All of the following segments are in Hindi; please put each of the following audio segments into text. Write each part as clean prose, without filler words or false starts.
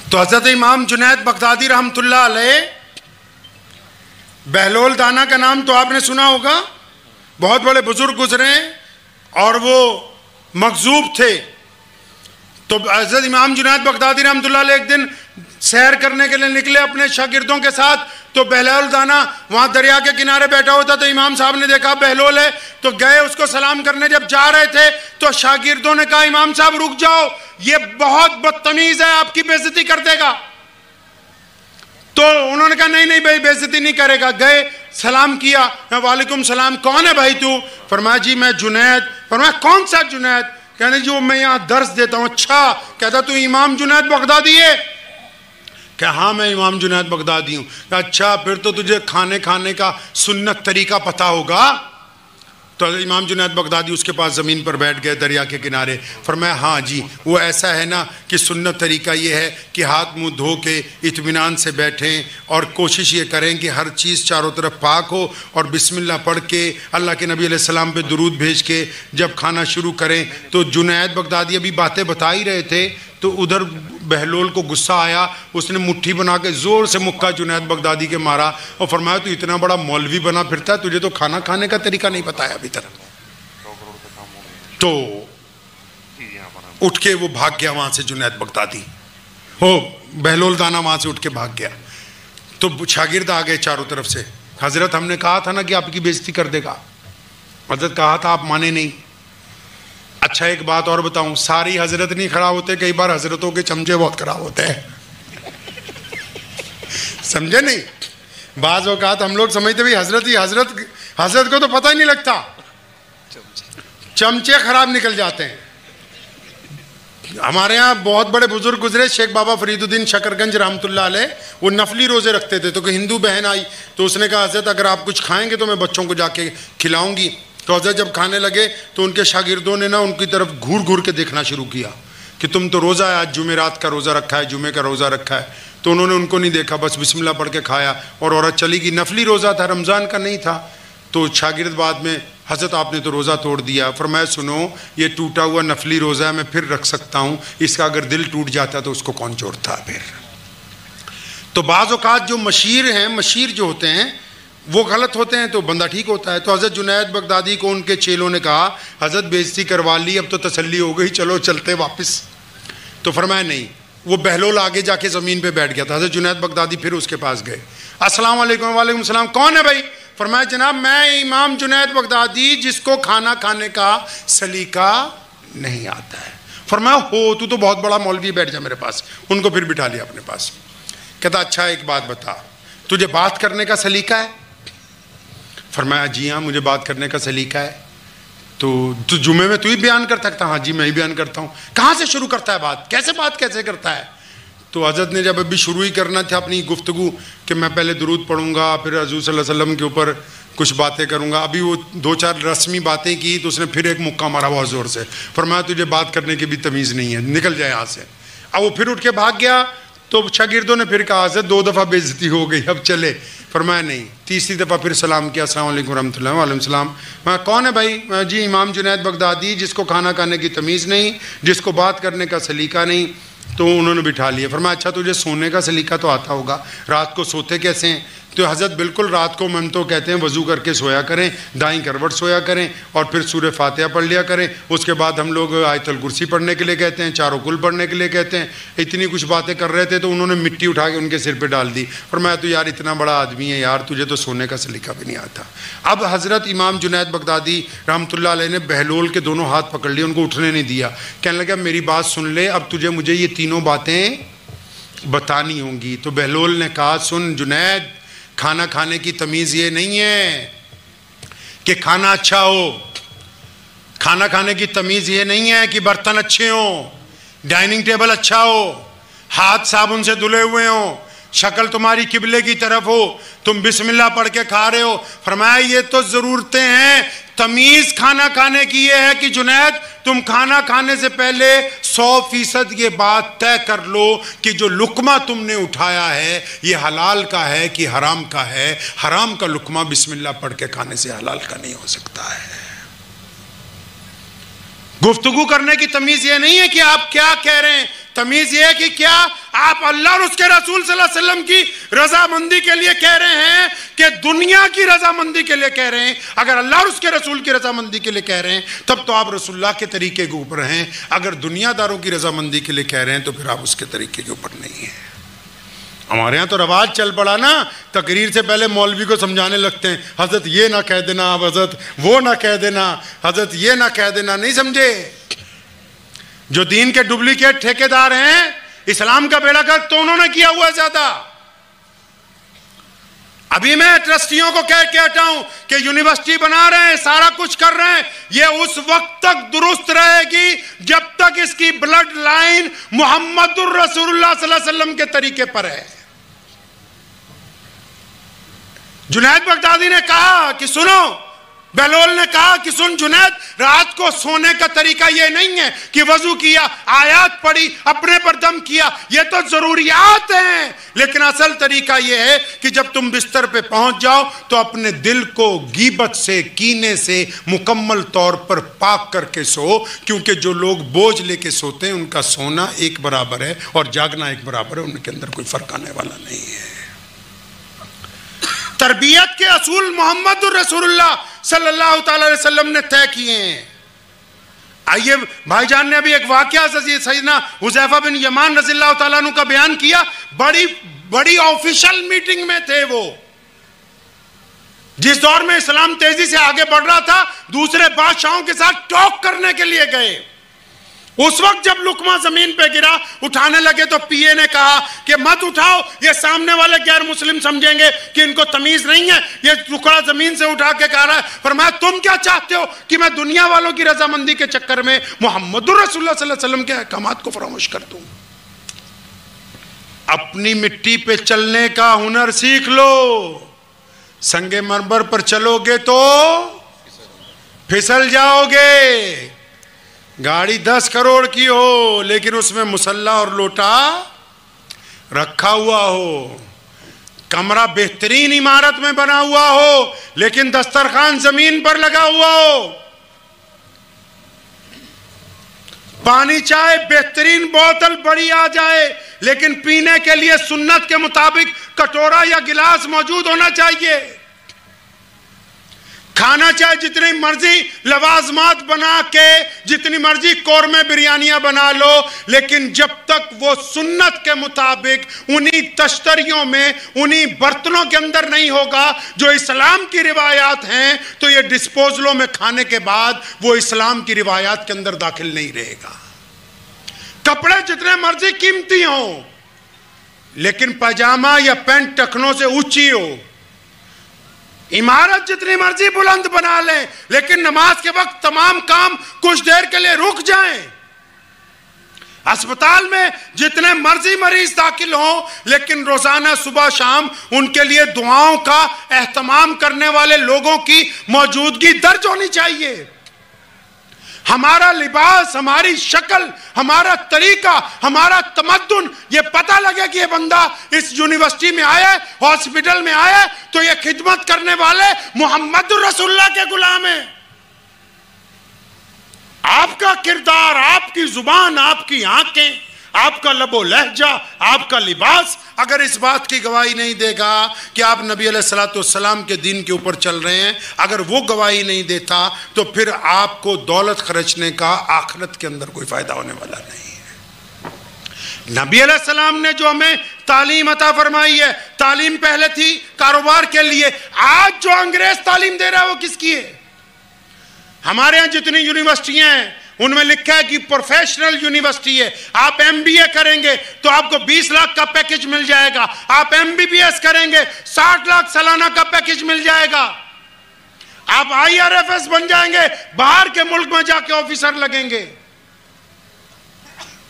तो हज़रत इमाम जुनैद बगदादी रहमतुल्लाह अलैह, बहलोल दाना का नाम तो आपने सुना होगा, बहुत बड़े बुजुर्ग गुजरे और वो मखजूब थे। तो हज़रत इमाम जुनैद बगदादी रहमतुल्लाह अलैह एक दिन सैर करने के लिए निकले अपने शागिर्दों के साथ। तो बहलोल दाना वहाँ दरिया के किनारे बैठा होता, तो इमाम साहब ने देखा बहलोल है, तो गए उसको सलाम करने। जब जा रहे थे तो शागिर्दों ने कहा इमाम साहब रुक जाओ, ये बहुत बदतमीज है, आपकी बेइज्जती कर देगा। तो उन्होंने कहा नहीं नहीं भाई बेइज्जती नहीं करेगा। गए सलाम किया, वालेकुम सलाम, कौन है भाई तू? फरमाया जी मैं जुनैद। फरमाया कौन सा जुनैद? कहने जी वो मैं यहाँ दर्स देता हूँ। अच्छा, कहता तू इमाम जुनैद बगदादी है? क्या हाँ मैं इमाम जुनैद बगदादी हूँ। अच्छा फिर तो तुझे खाने का सुन्नत तरीका पता होगा। तो इमाम जुनैद बगदादी उसके पास ज़मीन पर बैठ गए दरिया के किनारे। फरमाया हाँ जी वो ऐसा है ना कि सुन्नत तरीका ये है कि हाथ मुंह धो के इत्मीनान से बैठें और कोशिश ये करें कि हर चीज़ चारों तरफ पाक हो और बिस्मिल्लाह पढ़ के अल्लाह के नबी अलैहिस्सलाम पे दुरूद भेज के जब खाना शुरू करें। तो जुनैद बगदादी अभी बातें बता ही रहे थे, तो उधर बहलोल को गुस्सा आया, उसने मुट्ठी बना के ज़ोर से मुक्का जुनैद बगदादी के मारा और फरमाया तू इतना बड़ा मौलवी बना फिरता है, तुझे तो खाना खाने का तरीका नहीं बताया अभी तक। तो उठ के वो भाग गया वहाँ से जुनैद बगदादी, हो बहलोल दाना वहाँ से उठ के भाग गया। तो शागिर्द आ गए चारों तरफ से, हज़रत हमने कहा था ना कि आपकी बेइज्जती कर देगा। हज़रत कहा था आप माने नहीं। अच्छा एक बात और बताऊं, सारी हजरत नहीं खड़ा होते, कई बार हजरतों के चमचे बहुत खराब होते हैं समझे नहीं? बाज़ औक़ात हम लोग समझते भाई हजरत ही हजरत को तो पता ही नहीं लगता, चमचे खराब निकल जाते हैं। हमारे यहाँ बहुत बड़े बुजुर्ग गुजरे, शेख बाबा फरीदुद्दीन शकरगंज रहमतुल्लाह अलैह, वो नफली रोज़े रखते थे। तो कोई हिंदू बहन आई तो उसने कहा हजरत अगर आप कुछ खाएंगे तो मैं बच्चों को जाके खिलाऊंगी। तो हज़रत जब खाने लगे तो उनके शागिर्दों ने ना उनकी तरफ घूर घूर के देखना शुरू किया कि तुम तो रोज़ा है, आज जुमेरात का रोज़ा रखा है, जुमे का रोज़ा रखा है। तो उन्होंने उनको नहीं देखा, बस बिस्मिल्लाह पढ़ के खाया और औरत चली गई। नफली रोज़ा था, रमज़ान का नहीं था। तो शागिर्द बाद में हज़रत आपने तो रोज़ा तोड़ दिया। फरमाया सुनो ये टूटा हुआ नफली रोज़ा है, मैं फिर रख सकता हूँ, इसका अगर दिल टूट जाता तो उसको कौन जोड़ता फिर। तो बाज़ औक़ात जो मशीर जो होते हैं वो गलत होते हैं तो बंदा ठीक होता है। तो हज़रत जुनैद बगदादी को उनके चेलों ने कहा हज़रत बेइज्जती करवा ली, अब तो तसल्ली हो गई, चलो चलते वापस। तो फरमाया नहीं। वो बहलोल आगे जाके ज़मीन पे बैठ गया था। हज़रत जुनैद बगदादी फिर उसके पास गए, अस्सलाम वालेकुम। वालेकुम सलाम, कौन है भाई? फरमाया जनाब मैं इमाम जुनैद बगदादी जिसको खाना खाने का सलीका नहीं आता है। फरमाया हो तू तो बहुत बड़ा मौलवी, बैठ जा मेरे पास। उनको फिर बिठा लिया अपने पास। कहता अच्छा एक बात बता, तुझे बात करने का सलीका है? फरमाया जी हाँ मुझे बात करने का सलीका है। तो जुमे में तू ही बयान कर सकता? हाँ जी मैं ही बयान करता हूँ। कहाँ से शुरू करता है बात, बात कैसे करता है? तो हज़रत ने जब अभी शुरू ही करना था अपनी गुफ्तगू कि मैं पहले दुरूद पढ़ूंगा, फिर हज़ूर सल्लल्लाहु अलैहि वसल्लम के ऊपर कुछ बातें करूंगा, अभी वो 2-4 रस्मी बातें की तो उसने फिर एक मुक्का मारा बहुत ज़ोर से। फरमाया तुझे बात करने की भी तमीज़ नहीं है, निकल जाए यहाँ से। अब वो फिर उठ के भाग गया। तो शागिर्दों ने फिर कहा हज़रत 2 दफ़ा बेइज्जती हो गई, अब चले। फरमाया नहीं। तीसरी दफ़ा फिर सलाम किया, अस्सलाम वालेकुम रहमतुल्लाह। वालेकुम सलाम। मैं कौन है भाई? जी इमाम जुनैद बगदादी जिसको खाना खाने की तमीज़ नहीं, जिसको बात करने का सलीका नहीं। तो उन्होंने बिठा लिया। फरमाया अच्छा तुझे सोने का सलीका तो आता होगा, रात को सोते कैसे हैं? तो हज़रत बिल्कुल रात को हम तो कहते हैं वज़ू करके सोया करें, दाईं करवट सोया करें और फिर सूरह फातिहा पढ़ लिया करें। उसके बाद हम लोग आयतुल कुर्सी पढ़ने के लिए कहते हैं, चारों कुल पढ़ने के लिए कहते हैं। इतनी कुछ बातें कर रहे थे तो उन्होंने मिट्टी उठा के उनके सिर पे डाल दी। और मैं तो यार इतना बड़ा आदमी है यार, तुझे तो सोने का सलीका भी नहीं आता। अब हज़रत इमाम जुनैद बगदादी रहमतुल्लाह अलैह ने बहलोल के दोनों हाथ पकड़ लिए, उनको उठने नहीं दिया। कहने लगा मेरी बात सुन ले, अब तुझे मुझे ये तीनों बातें बतानी होंगी। तो बहलोल ने कहा सुन जुनैद, खाना खाने की तमीज़ ये नहीं है कि खाना अच्छा हो, खाना खाने की तमीज़ ये नहीं है कि बर्तन अच्छे हों, डाइनिंग टेबल अच्छा हो, हाथ साबुन से धुले हुए हों, शक्ल तुम्हारी किबले की तरफ हो, तुम बिस्मिल्लाह पढ़ के खा रहे हो। फरमाया ये तो ज़रूरतें हैं, तमीज़ खाना खाने की ये है कि जुनैद तुम खाना खाने से पहले 100% ये बात तय कर लो कि जो लुक्मा तुमने उठाया है ये हलाल का है कि हराम का है। हराम का लुक्मा बिस्मिल्लाह पढ़ के खाने से हलाल का नहीं हो सकता है। गुफ्तगू करने की तमीज ये नहीं है कि आप क्या कह रहे हैं, तमीज ये है कि क्या आप अल्लाह और उसके रसूल सल्लल्लाहु अलैहि वसल्लम की रजामंदी के लिए कह रहे हैं कि दुनिया की रजामंदी के लिए कह रहे हैं। अगर अल्लाह और उसके रसूल की रजामंदी के लिए कह रहे हैं तब तो आप रसूलुल्लाह के तरीके के ऊपर हैं। अगर दुनियादारों की रजामंदी के लिए कह रहे हैं तो फिर आप उसके तरीके के ऊपर नहीं हैं। हमारे यहाँ तो रवाज चल पड़ा ना, तकरीर से पहले मौलवी को समझाने लगते हैं, हजरत ये ना कह देना, आप हजरत वो ना कह देना, हजरत ये ना कह देना। नहीं समझे, जो दीन के डुप्लीकेट ठेकेदार हैं, इस्लाम का बेड़ा गर्क तो उन्होंने किया हुआ ज्यादा। अभी मैं ट्रस्टियों को कह के हटाऊं कि यूनिवर्सिटी बना रहे हैं, सारा कुछ कर रहे हैं, ये उस वक्त तक दुरुस्त रहेगी जब तक इसकी ब्लड लाइन मुहम्मदुर रसूलुल्लाह सल्लल्लाहु अलैहि वसल्लम के तरीके पर है। जुनैद बगदादी ने कहा कि सुनो, बहलोल ने कहा कि सुन जुनैद, रात को सोने का तरीका यह नहीं है कि वजू किया, आयत पढ़ी, अपने पर दम किया, ये तो जरूरियात हैं, लेकिन असल तरीका यह है कि जब तुम बिस्तर पे पहुंच जाओ तो अपने दिल को गीबत से, कीने से मुकम्मल तौर पर पाक करके सो, क्योंकि जो लोग बोझ लेके सोते हैं उनका सोना एक बराबर है और जागना एक बराबर है, उनके अंदर कोई फर्क आने वाला नहीं है। तरबियत के असूल मोहम्मद रसूलुल्लाह सल्लल्लाहु अलैहि वसल्लम ने तय किए हैं। आइए, भाईजान ने अभी एक वाकया सैयदना हुज़ैफा बिन यमान रज़ियल्लाहु ताला अन्हु का बयान किया। बड़ी ऑफिशियल मीटिंग में थे वो, जिस दौर में इस्लाम तेजी से आगे बढ़ रहा था, दूसरे बादशाहों के साथ टॉक करने के लिए गए। उस वक्त जब लुकमा जमीन पे गिरा, उठाने लगे तो पीए ने कहा कि मत उठाओ, ये सामने वाले गैर मुस्लिम समझेंगे कि इनको तमीज नहीं है, ये टुकड़ा जमीन से उठा के कह रहा है। फरमाया तुम क्या चाहते हो कि मैं दुनिया वालों की रजामंदी के चक्कर में मुहम्मदुर रसूलुल्लाह सल्लल्लाहु अलैहि वसल्लम के अहकामात को फरामोश कर दूं? अपनी मिट्टी पे चलने का हुनर सीख लो। संगे मरमर पर चलोगे तो फिसल जाओगे। गाड़ी 10 करोड़ की हो लेकिन उसमें मुसल्ला और लोटा रखा हुआ हो, कमरा बेहतरीन इमारत में बना हुआ हो लेकिन दस्तरखान जमीन पर लगा हुआ हो, पानी चाहे बेहतरीन बोतल बड़ी आ जाए लेकिन पीने के लिए सुन्नत के मुताबिक कटोरा या गिलास मौजूद होना चाहिए। खाना चाहे जितनी मर्जी लवाजमात बना के, जितनी मर्जी कौरमे बिरयानियां बना लो, लेकिन जब तक वो सुन्नत के मुताबिक उन्हीं तश्तरियों में, उन्हीं बर्तनों के अंदर नहीं होगा जो इस्लाम की रिवायात हैं, तो ये डिस्पोजलों में खाने के बाद वो इस्लाम की रिवायात के अंदर दाखिल नहीं रहेगा। कपड़े जितने मर्जी कीमती हो लेकिन पजामा या पैंट टखनों से ऊंची हो, इमारत जितनी मर्जी बुलंद बना लें लेकिन नमाज के वक्त तमाम काम कुछ देर के लिए रुक जाएं। अस्पताल में जितने मर्जी मरीज दाखिल हों लेकिन रोजाना सुबह शाम उनके लिए दुआओं का एहतमाम करने वाले लोगों की मौजूदगी दर्ज होनी चाहिए। हमारा लिबास, हमारी शक्ल, हमारा तरीका, हमारा तमद्दुन, ये पता लगे कि ये बंदा इस यूनिवर्सिटी में आया है, हॉस्पिटल में आया है, तो ये खिदमत करने वाले मोहम्मद रसूलुल्लाह के गुलाम हैं। आपका किरदार, आपकी जुबान, आपकी आंखें, आपका लबो लहजा, आपका लिबास अगर इस बात की गवाही नहीं देगा कि आप नबी अलैहिस्सलातु वस्सलाम के दीन के ऊपर चल रहे हैं, अगर वो गवाही नहीं देता तो फिर आपको दौलत खर्चने का आखिरत के अंदर कोई फायदा होने वाला नहीं है। नबी अलैहिस्सलाम ने जो हमें तालीम अता फरमाई है, तालीम पहले थी कारोबार के लिए, आज जो अंग्रेज तालीम दे रहा है वो किसकी है? हमारे यहाँ जितनी यूनिवर्सिटियां हैं उनमें लिखा है कि प्रोफेशनल यूनिवर्सिटी है। आप एमबीए करेंगे तो आपको 20 लाख का पैकेज मिल जाएगा, आप एमबीबीएस करेंगे 60 लाख सालाना का पैकेज मिल जाएगा, आप आईआरएफएस बन जाएंगे, बाहर के मुल्क में जाके ऑफिसर लगेंगे।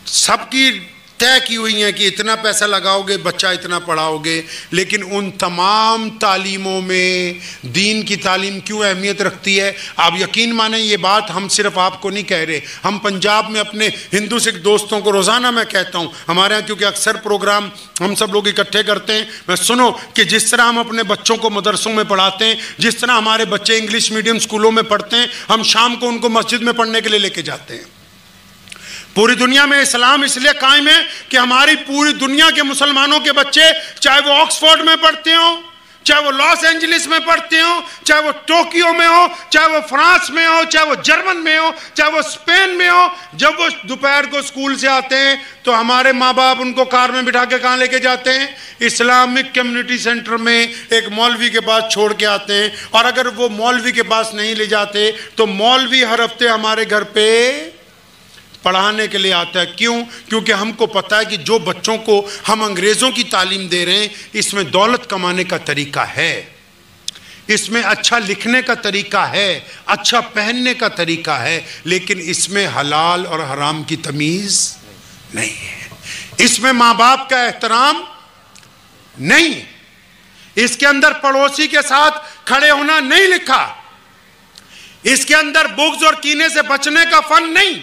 सबकी तय की हुई हैं कि इतना पैसा लगाओगे बच्चा इतना पढ़ाओगे, लेकिन उन तमाम तालीमों में दीन की तालीम क्यों अहमियत रखती है? आप यकीन माने ये बात हम सिर्फ आपको नहीं कह रहे, हम पंजाब में अपने हिंदू सिख दोस्तों को रोज़ाना मैं कहता हूँ, हमारे यहाँ क्योंकि अक्सर प्रोग्राम हम सब लोग इकट्ठे करते हैं, मैं सुनो कि जिस तरह हम अपने बच्चों को मदरसों में पढ़ाते हैं, जिस तरह हमारे बच्चे इंग्लिश मीडियम स्कूलों में पढ़ते हैं, हम शाम को उनको मस्जिद में पढ़ने के लिए लेके जाते हैं। पूरी दुनिया में इस्लाम इसलिए कायम है कि हमारी पूरी दुनिया के मुसलमानों के बच्चे, चाहे वो ऑक्सफोर्ड में पढ़ते हो, चाहे वो लॉस एंजलिस में पढ़ते हो, चाहे वो टोक्यो में हो, चाहे वो फ्रांस में हो, चाहे वो जर्मन में हो, चाहे वो स्पेन में हो, जब वो दोपहर को स्कूल से आते हैं तो हमारे माँ बाप उनको कार में बिठा के कहाँ लेके जाते हैं? इस्लामिक कम्युनिटी सेंटर में एक मौलवी के पास छोड़ के आते हैं। और अगर वो मौलवी के पास नहीं ले जाते तो मौलवी हर हफ्ते हमारे घर पे पढ़ाने के लिए आता है। क्यों? क्योंकि हमको पता है कि जो बच्चों को हम अंग्रेज़ों की तालीम दे रहे हैं, इसमें दौलत कमाने का तरीका है, इसमें अच्छा लिखने का तरीका है, अच्छा पहनने का तरीका है, लेकिन इसमें हलाल और हराम की तमीज़ नहीं है, इसमें माँ बाप का एहतराम नहीं, इसके अंदर पड़ोसी के साथ खड़े होना नहीं लिखा, इसके अंदर बुग़्ज़ और कीने से बचने का फन नहीं।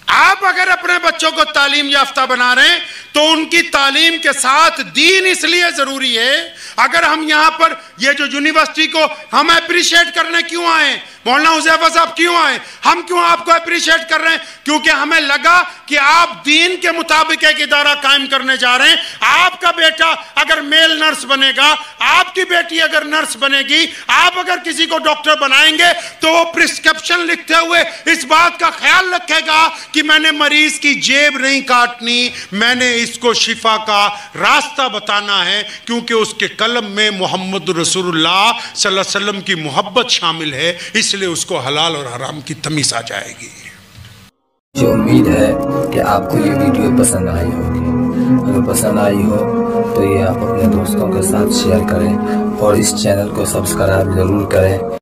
आप अगर अपने बच्चों को तालीम याफ्ता बना रहे हैं तो उनकी तालीम के साथ दीन इसलिए जरूरी है। अगर हम यहां पर ये जो यूनिवर्सिटी को हम अप्रिशिएट करने क्यों आए, मौलाना हुज़ैफा साहब क्यों आए, हम क्यों आपको अप्रिशिएट कर रहे हैं? क्योंकि हमें लगा कि आप दीन के मुताबिक एक इदारा कायम करने जा रहे हैं। आपका बेटा अगर मेल नर्स बनेगा, आपकी बेटी अगर नर्स बनेगी, आप अगर किसी को डॉक्टर बनाएंगे तो वो प्रिस्क्रिप्शन लिखते हुए इस बात का ख्याल रखेगा कि मैंने मरीज की जेब नहीं काटनी, मैंने इसको शिफा का रास्ता बताना है, क्योंकि उसके कलम में मोहम्मद रसूलुल्लाह सल्लल्लाहु अलैहि वसल्लम की मोहब्बत शामिल है, इसलिए उसको हलाल और हराम की तमीज़ आ जाएगी। मुझे उम्मीद है कि आपको ये वीडियो पसंद आई होगी। अगर पसंद आई हो तो ये आप अपने दोस्तों के साथ शेयर करें और इस चैनल को सब्सक्राइब जरूर करें।